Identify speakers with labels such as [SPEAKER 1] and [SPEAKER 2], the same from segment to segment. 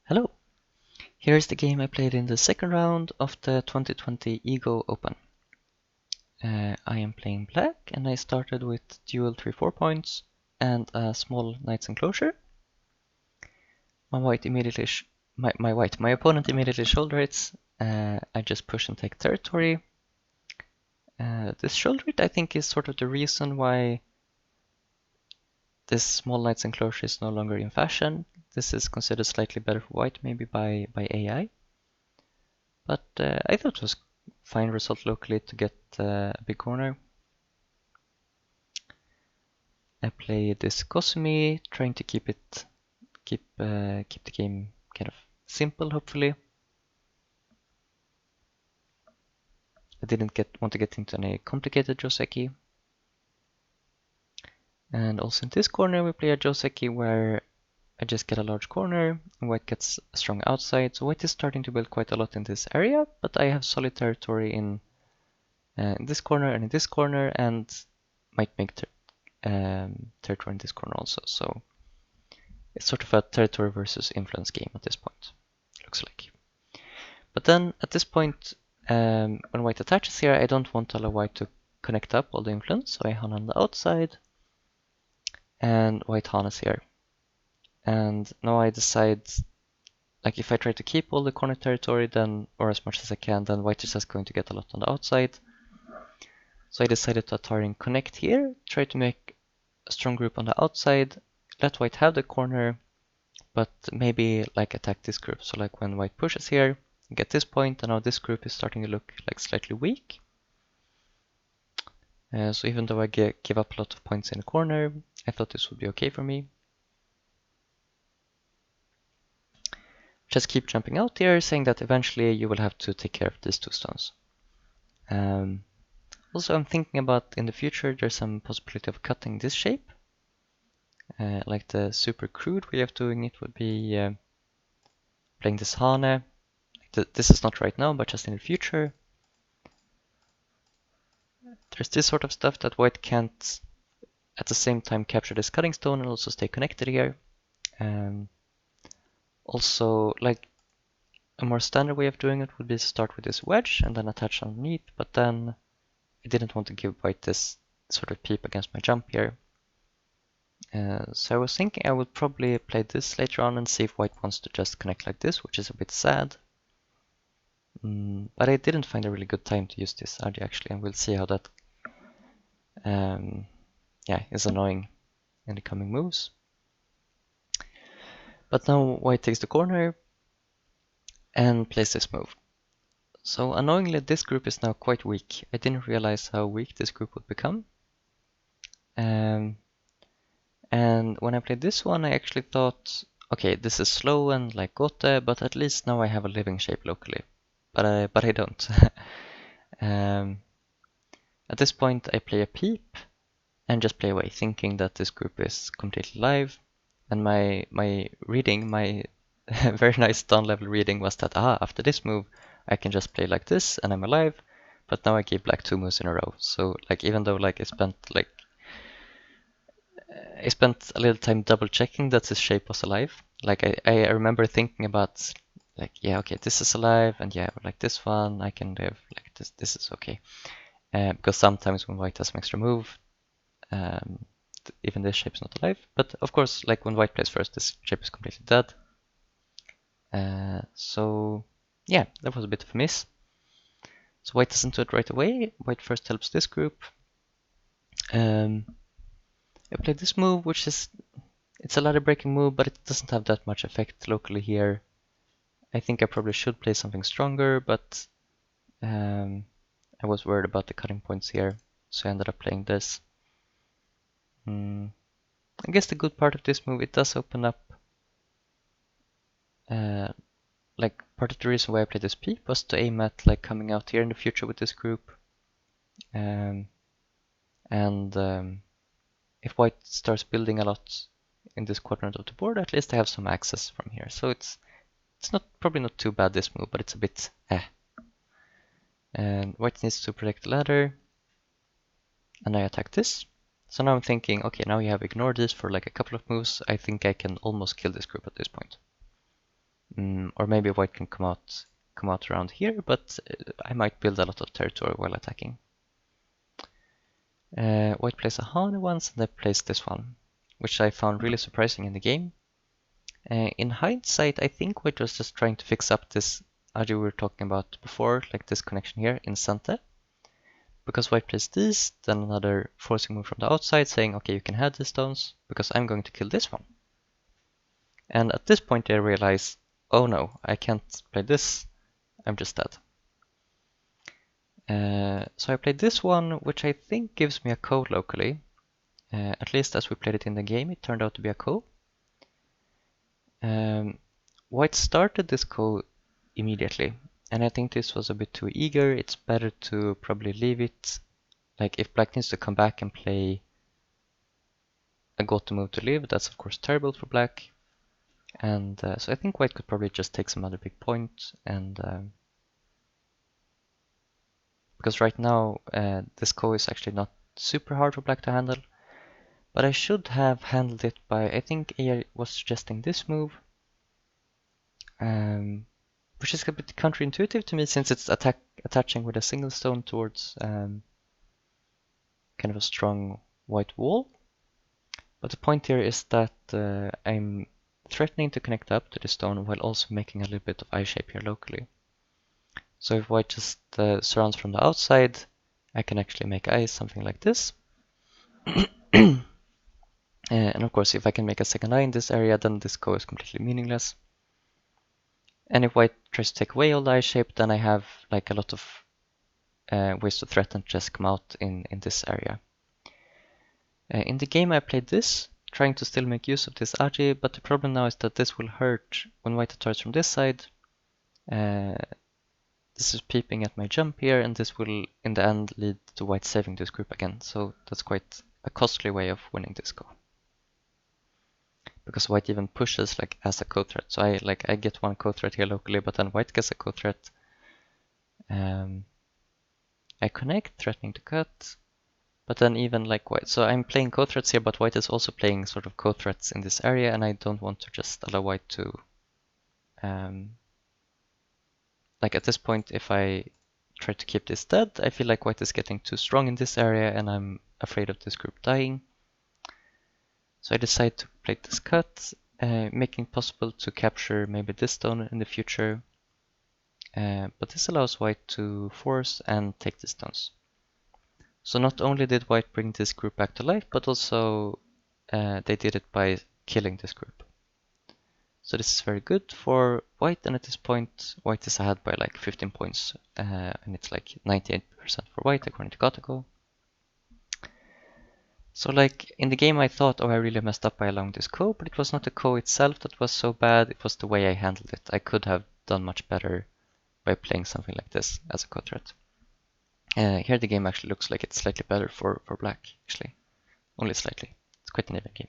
[SPEAKER 1] Hello! Here's the game I played in the second round of the 2020 Ego Open. I am playing black and I started with dual 3-4 points and a small knight's enclosure. My opponent immediately shoulder hits. I just push and take territory. This shoulder hit I think is sort of the reason why this small knight's enclosure is no longer in fashion. This is considered slightly better for white, maybe by AI. But I thought it was fine result locally to get a big corner. I play this Cosmi, trying to keep the game kind of simple, hopefully. I didn't want to get into any complicated Joseki. And also in this corner we play a Joseki where I just get a large corner and white gets a strong outside. So white is starting to build quite a lot in this area, but I have solid territory in this corner and in this corner, and might make territory in this corner also. So it's sort of a territory versus influence game at this point, looks like. But then at this point, when white attaches here, I don't want to allow white to connect up all the influence, so I Han on the outside, and white Han is here. And now I decide, like if I try to keep all the corner territory, then, or as much as I can, then white is just going to get a lot on the outside. So I decided to Atarian connect here, try to make a strong group on the outside, let white have the corner, but maybe like attack this group. So like when white pushes here, get this point, and now this group is starting to look like slightly weak. So even though I give up a lot of points in the corner, I thought this would be okay for me. Just keep jumping out here, saying that eventually you will have to take care of these two stones. Also, I'm thinking about in the future, there's some possibility of cutting this shape. Like the super crude way of doing it would be playing this Hane. This is not right now, but just in the future. There's this sort of stuff that white can't at the same time capture this cutting stone and also stay connected here. Also, like a more standard way of doing it would be to start with this wedge and then attach underneath, but then I didn't want to give white this sort of peep against my jump here. So I was thinking I would probably play this later on and see if white wants to just connect like this, which is a bit sad. But I didn't find a really good time to use this RD actually, and we'll see how that is annoying in the coming moves. But now white takes the corner and plays this move. So annoyingly, this group is now quite weak. I didn't realize how weak this group would become. And when I played this one, I actually thought, okay, this is slow and like Gote, but at least now I have a living shape locally. But I don't. At this point, I play a peep and just play away, thinking that this group is completely live. And my reading, my very nice down level reading was that, after this move, I can just play like this and I'm alive. But now I gave black 2 moves in a row. So like even though like I spent a little time double checking that this shape was alive. Like I remember thinking about like, yeah, okay, this is alive, and yeah, like this one I can live, like this is okay. Because sometimes when white has an extra move, even this shape is not alive. But of course, like when white plays first, this shape is completely dead. So yeah, that was a bit of a miss. So white doesn't do it right away. White first helps this group. I played this move, which is, it's a ladder breaking move, but it doesn't have that much effect locally here. I think I probably should play something stronger, but I was worried about the cutting points here, so I ended up playing this. I guess the good part of this move, it does open up, like part of the reason why I played this peep was to aim at like coming out here in the future with this group. If white starts building a lot in this quadrant of the board, at least I have some access from here. So it's probably not too bad this move, but it's a bit And white needs to protect the ladder, and I attack this. So now I'm thinking, okay, now you have ignored this for like a couple of moves. I think I can almost kill this group at this point. or maybe white can come out around here, but I might build a lot of territory while attacking. White plays a honey once, and I place this one, which I found really surprising in the game. In hindsight, I think white was just trying to fix up this Aji we were talking about before, like this connection here in Sente. Because white plays these, then another forcing move from the outside, saying, okay, you can have these stones, because I'm going to kill this one. And at this point, I realize, oh no, I can't play this, I'm just dead. So I played this one, which I think gives me a ko locally. At least as we played it in the game, it turned out to be a ko. White started this ko immediately, and I think this was a bit too eager. It's better to probably leave it. Like if black needs to come back and play a go-to move to live, that's of course terrible for black. And so I think white could probably just take some other big point, and because right now this ko is actually not super hard for black to handle, but I should have handled it by, I think AI was suggesting this move, which is a bit counterintuitive to me since it's attaching with a single stone towards kind of a strong white wall. But the point here is that I'm threatening to connect up to the stone while also making a little bit of eye shape here locally. So if white just surrounds from the outside, I can actually make eyes something like this. And of course, if I can make a second eye in this area, then this ko is completely meaningless. And if white tries to take away all the eye shape, then I have like a lot of ways to threaten to just come out in this area. In the game I played this, trying to still make use of this Aji, but the problem now is that this will hurt when white attacks from this side. This is peeping at my jump here, and this will in the end lead to white saving this group again, so that's quite a costly way of winning this go. Because white even pushes like as a ko threat, so I get one ko threat here locally, but then white gets a ko threat. I connect, threatening to cut, but then even like white, so I'm playing ko threats here, but white is also playing sort of ko threats in this area, and I don't want to just allow white to like at this point, if I try to keep this dead, I feel like white is getting too strong in this area, and I'm afraid of this group dying. So I decide to play this cut, making it possible to capture maybe this stone in the future. But this allows white to force and take the stones. So not only did white bring this group back to life, but also they did it by killing this group. So this is very good for white, and at this point white is ahead by like 15 points, and it's like 98% for white according to Kotaku. So like in the game I thought, oh, I really messed up by allowing this ko, but it was not the ko itself that was so bad, it was the way I handled it. I could have done much better by playing something like this as a ko threat. Here the game actually looks like it's slightly better for black, actually. Only slightly. It's quite an even game.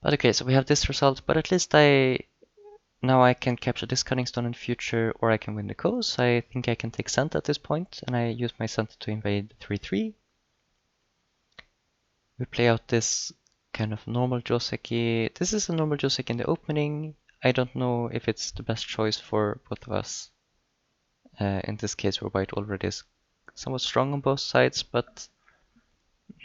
[SPEAKER 1] But okay, so we have this result, but at least now I can capture this cutting stone in the future, or I can win the ko. So I think I can take Senta at this point, and I use my Senta to invade 3-3. We play out this kind of normal Joseki. This is a normal Joseki in the opening. I don't know if it's the best choice for both of us. In this case where white already is somewhat strong on both sides, but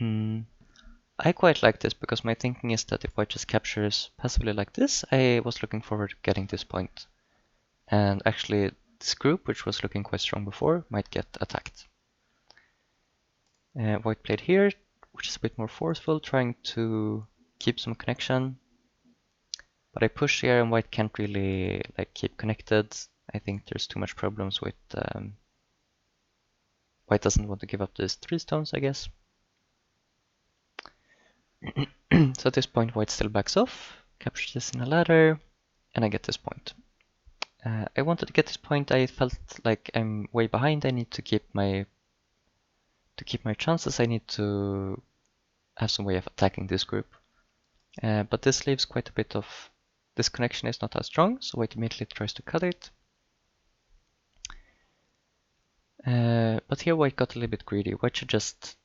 [SPEAKER 1] I quite like this because my thinking is that if white just captures passively like this, I was looking forward to getting this point. And actually this group, which was looking quite strong before, might get attacked. White played here, which is a bit more forceful, trying to keep some connection. But I push here and white can't really like keep connected. I think there's too much problems with white doesn't want to give up these 3 stones, I guess. So at this point white still backs off, captures this in a ladder, and I get this point. I wanted to get this point. I felt like I'm way behind. I need to keep my chances. I need to have some way of attacking this group. But this leaves quite a bit of this connection is not as strong, so white immediately tries to cut it. But here white got a little bit greedy. White should just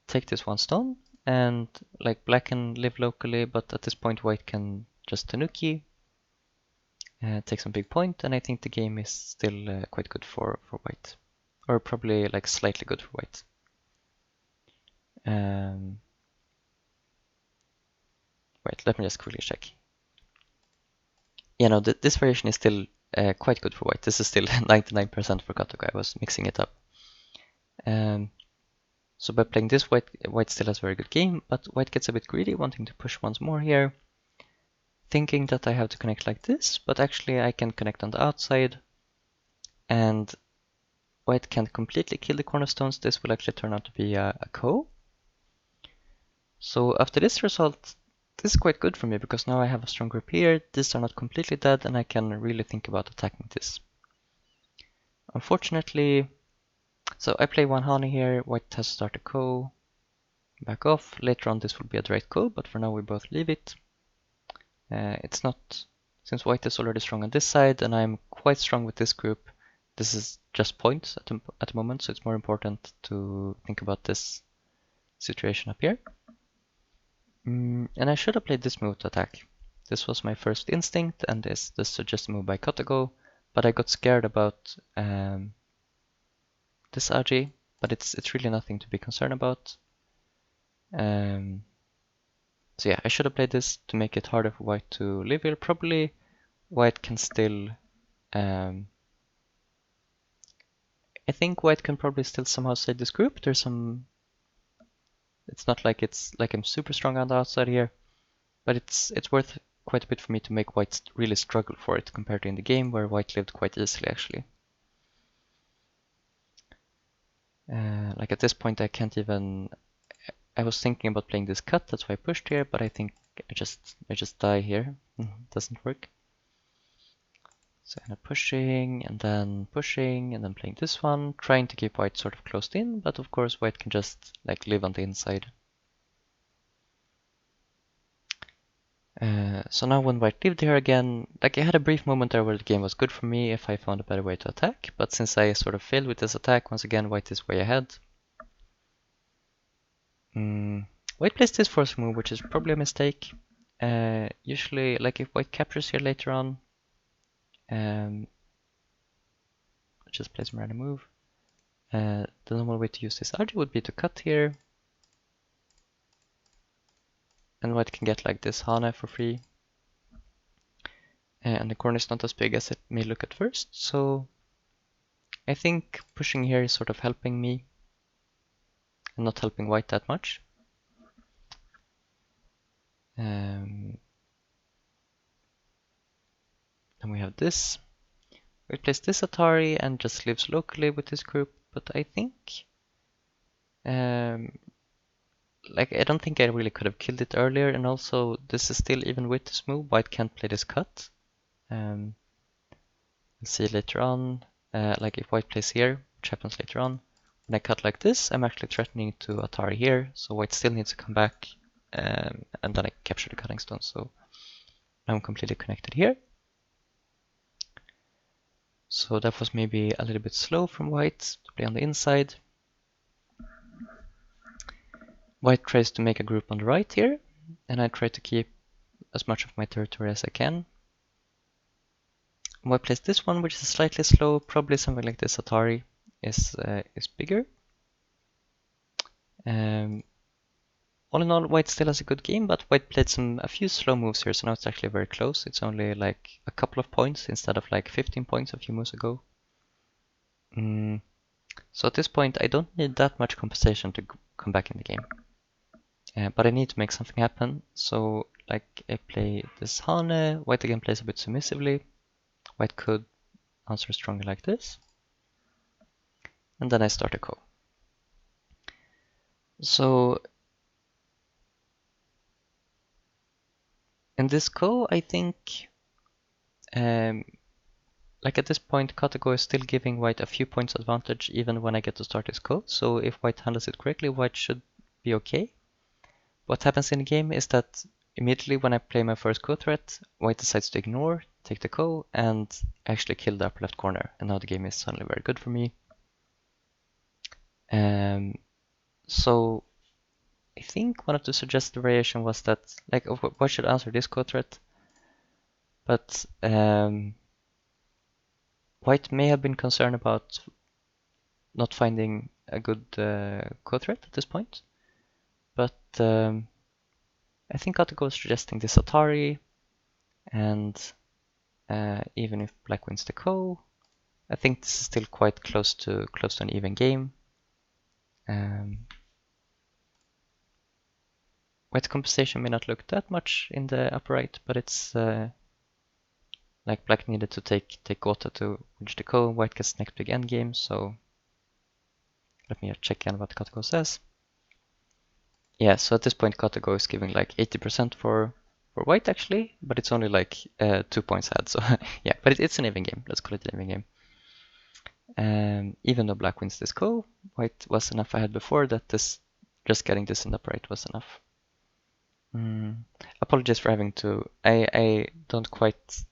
[SPEAKER 1] take this 1 stone, and like black can live locally, but at this point white can just Tanuki, take some big point, and I think the game is still quite good for white. Or probably like slightly good for white. Wait, let me just quickly check. Yeah, no, this variation is still quite good for white. This is still 99% for Katoku. I was mixing it up. So by playing this, white still has a very good game, but white gets a bit greedy, wanting to push once more here. Thinking that I have to connect like this, but actually I can connect on the outside. And white can't completely kill the cornerstones. This will actually turn out to be a Ko. So after this result, this is quite good for me because now I have a strong group here. These are not completely dead and I can really think about attacking this. Unfortunately, so I play one Hani here, white has to start a Ko, back off. Later on this will be a direct Ko, but for now we both leave it. It's not, since white is already strong on this side and I'm quite strong with this group, this is just points at the moment, so it's more important to think about this situation up here. And I should have played this move to attack. This was my first instinct, and this suggested move by Kotago, but I got scared about this Aji, but it's really nothing to be concerned about. So yeah, I should have played this to make it harder for white to live here. Probably white can still... I think white can probably still somehow save this group. There's some... It's not like it's like I'm super strong on the outside here, but it's worth quite a bit for me to make white really struggle for it compared to in the game where white lived quite easily actually. Like at this point I can't even... I was thinking about playing this cut, that's why I pushed here, but I think I just die here. Doesn't work. So I'm pushing and then playing this one, trying to keep white sort of closed in, but of course white can just like live on the inside. So now when white lived here again, like I had a brief moment there where the game was good for me if I found a better way to attack, but since I sort of failed with this attack, once again white is way ahead. White plays this force move, which is probably a mistake. Usually, like if white captures here later on, just play some random move. The normal way to use this Aji would be to cut here. And white can get like this Hana for free. And the corner is not as big as it may look at first, so I think pushing here is sort of helping me and not helping white that much. Then we have this. We place this Atari and just lives locally with this group, but I think like I don't think I really could have killed it earlier, and also this is still, even with this move, white can't play this cut. We'll see later on, like if white plays here, which happens later on, when I cut like this, I'm actually threatening to Atari here, so white still needs to come back, and then I capture the cutting stone, so now I'm completely connected here. So that was maybe a little bit slow from white to play on the inside. White tries to make a group on the right here, and I try to keep as much of my territory as I can. White plays this one, which is slightly slow, probably something like this Atari is bigger. All in all, white still has a good game, but white played a few slow moves here, so now it's actually very close. It's only like a couple of points instead of like 15 points a few moves ago. So at this point, I don't need that much compensation to come back in the game. But I need to make something happen, so like I play this Hane, white again plays a bit submissively. White could answer strongly like this. And then I start a Ko. So in this Ko, I think like at this point, Katago is still giving white a few points advantage even when I get to start his Ko. So if white handles it correctly, white should be okay. What happens in the game is that immediately when I play my first Ko threat, white decides to ignore, take the Ko, and actually kill the upper left corner. And now the game is suddenly very good for me. So I think one of the suggested variation was that, like, white should answer this Ko threat. But white may have been concerned about not finding a good co-threat at this point. But I think Kotago is suggesting this Atari, and even if black wins the ko, I think this is still quite close to an even game. White compensation may not look that much in the upper right, but it's like black needed to take Gotha to reach the ko. White gets next big endgame, so let me check again what Kotago says. Yeah, so at this point Kotago is giving like 80% for white actually, but it's only like 2 points ahead. So yeah, but it's an even game. Let's call it an even game. Even though black wins this ko, white was enough ahead before that just getting this in the upper right was enough. Apologies for having to. I don't quite.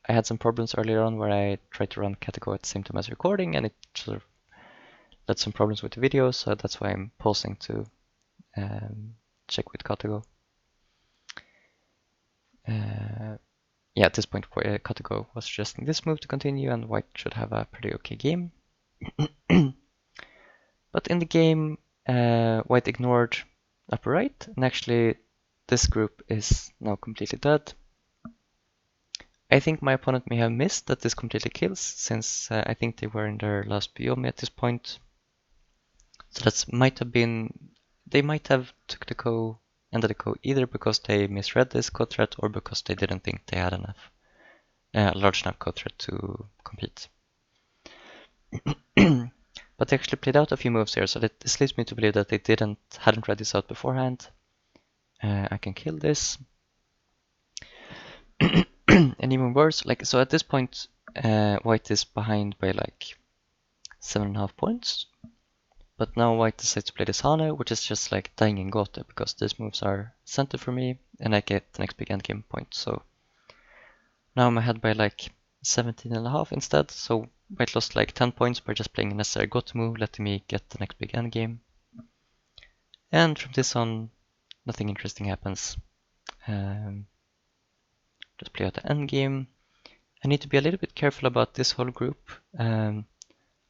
[SPEAKER 1] I had some problems earlier on where I tried to run Kotago at the same time as recording, and it sort of led some problems with the video. So that's why I'm pausing to check with Kotago. Yeah, at this point, Kotago was suggesting this move to continue, and white should have a pretty okay game. But in the game, white ignored upper right, and actually this group is now completely dead. I think my opponent may have missed that this completely kills, since I think they were in their last Byomi at this point. So that might have been, they might have took the ko, ended the ko either because they misread this ko threat or because they didn't think they had enough, large enough ko threat to compete. But they actually played out a few moves here, so this leads me to believe that they hadn't read this out beforehand. I can kill this. And even worse, like, so at this point, white is behind by like 7.5 points. But now white decides to play this Hane, which is just like dying in Gotha, because these moves are centered for me, and I get the next big endgame point. So now I'm ahead by like 17.5 instead, so white lost like 10 points by just playing a necessary Gotha move, letting me get the next big endgame. And from this on, nothing interesting happens. Just play out the endgame. I need to be a little bit careful about this whole group.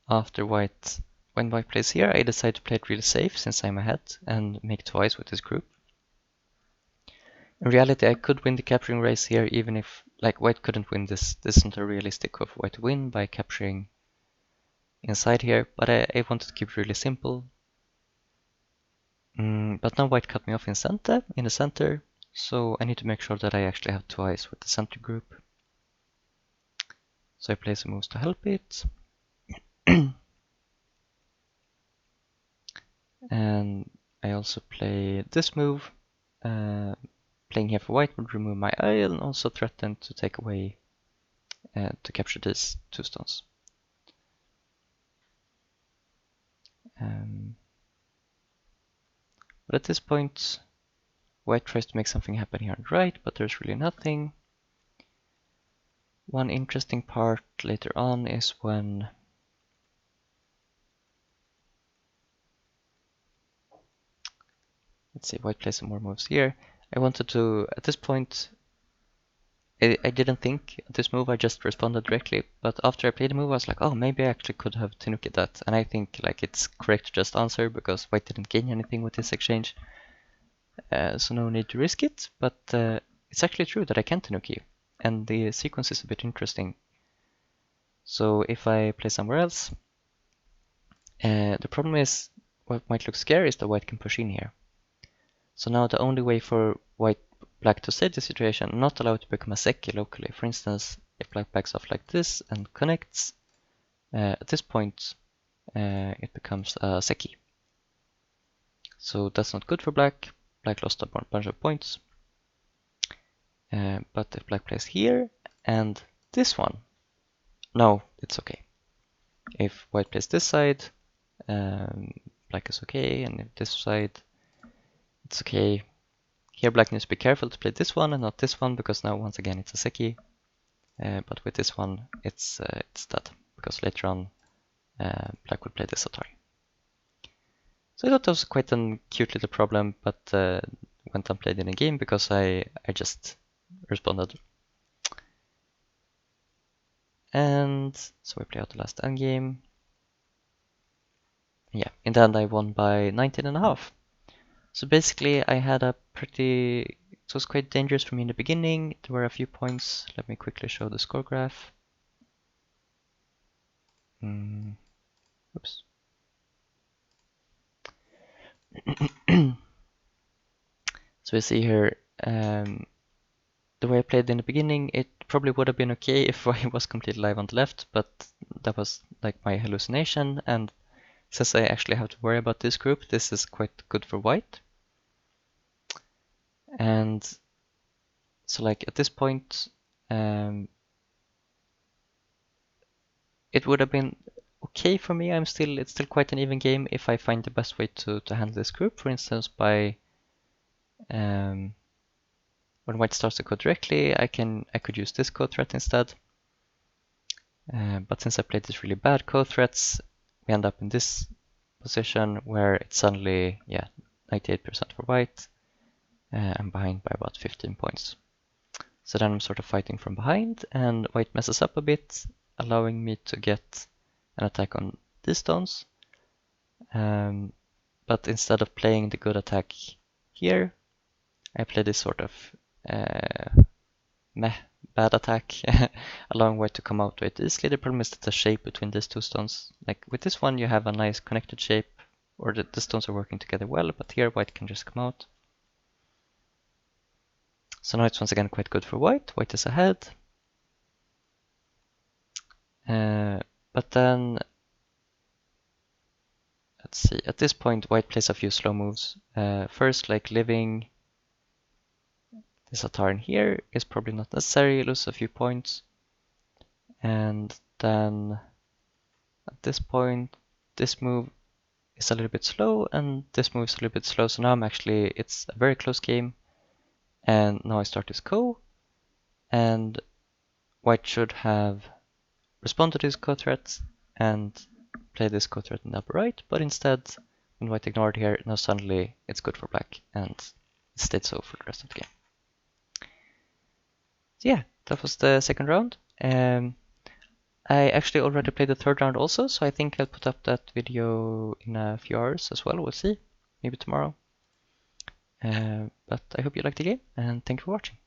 [SPEAKER 1] After when white plays here, I decide to play it really safe since I'm ahead and make twice with this group. In reality, I could win the capturing race here even if, like, white couldn't win this. This isn't a realistic way for white to win by capturing inside here, but I wanted to keep it really simple. But now white cut me off in the center, so I need to make sure that I actually have twice with the center group. So I play some moves to help it. And I also play this move. Playing here for white would remove my isle and also threaten to take away, to capture these 2 stones. But at this point, white tries to make something happen here on the right, but there's really nothing. One interesting part later on is when let's see, white plays some more moves here. I wanted to, at this point, I didn't think this move, I just responded directly. But after I played the move, I was like, oh, maybe I actually could have Tenuki that. And I think like it's correct to just answer because white didn't gain anything with this exchange. So no need to risk it. But it's actually true that I can Tenuki. And the sequence is a bit interesting. So if I play somewhere else, the problem is what might look scary is that white can push in here. So now the only way for black to save the situation, not allow it to become a Seki locally. For instance, if black backs off like this and connects, at this point it becomes a Seki. So that's not good for black. Black lost a bunch of points. But if black plays here and this one, no, it's okay. If white plays this side, black is okay, and if this side, it's okay. Here black needs to be careful to play this one and not this one, because now once again it's a Seki. But with this one it's dead, because later on black would play this Atari. So I thought that was quite a cute little problem, but went unplayed in a game because I just responded. And so we play out the last endgame. Yeah, in the end I won by 19.5. So basically I had a pretty... It was quite dangerous for me in the beginning. There were a few points. Let me quickly show the score graph. Oops. So we see here, the way I played in the beginning, it probably would have been okay if I was completely live on the left, but that was like my hallucination, and since I actually have to worry about this group, this is quite good for white. And so like at this point, it would have been okay for me. It's still quite an even game if I find the best way to handle this group. For instance, by when white starts to go directly, I could use this code threat instead. But since I played these really bad code threats, we end up in this position where it's suddenly, yeah, 98% for white. I'm behind by about 15 points. So then I'm sort of fighting from behind, and white messes up a bit, allowing me to get an attack on these stones. But instead of playing the good attack here, I play this sort of meh bad attack, allowing white to come out with it easily. The problem is that the shape between these two stones, like with this one you have a nice connected shape, or the stones are working together well, but here white can just come out. So now it's once again quite good for white. White is ahead. But then, let's see, at this point white plays a few slow moves. First, like living this Atar in here is probably not necessary, lose a few points. And then at this point, this move is a little bit slow, and this move is a little bit slow. So now it's a very close game. And now I start this ko, and white should have responded to this ko threat and play this ko threat in the upper right, but instead, when white ignored here, now suddenly it's good for black, and it stayed so for the rest of the game. So yeah, that was the second round. I actually already played the third round also, so I think I'll put up that video in a few hours as well. We'll see, maybe tomorrow. But I hope you liked the game, and thank you for watching.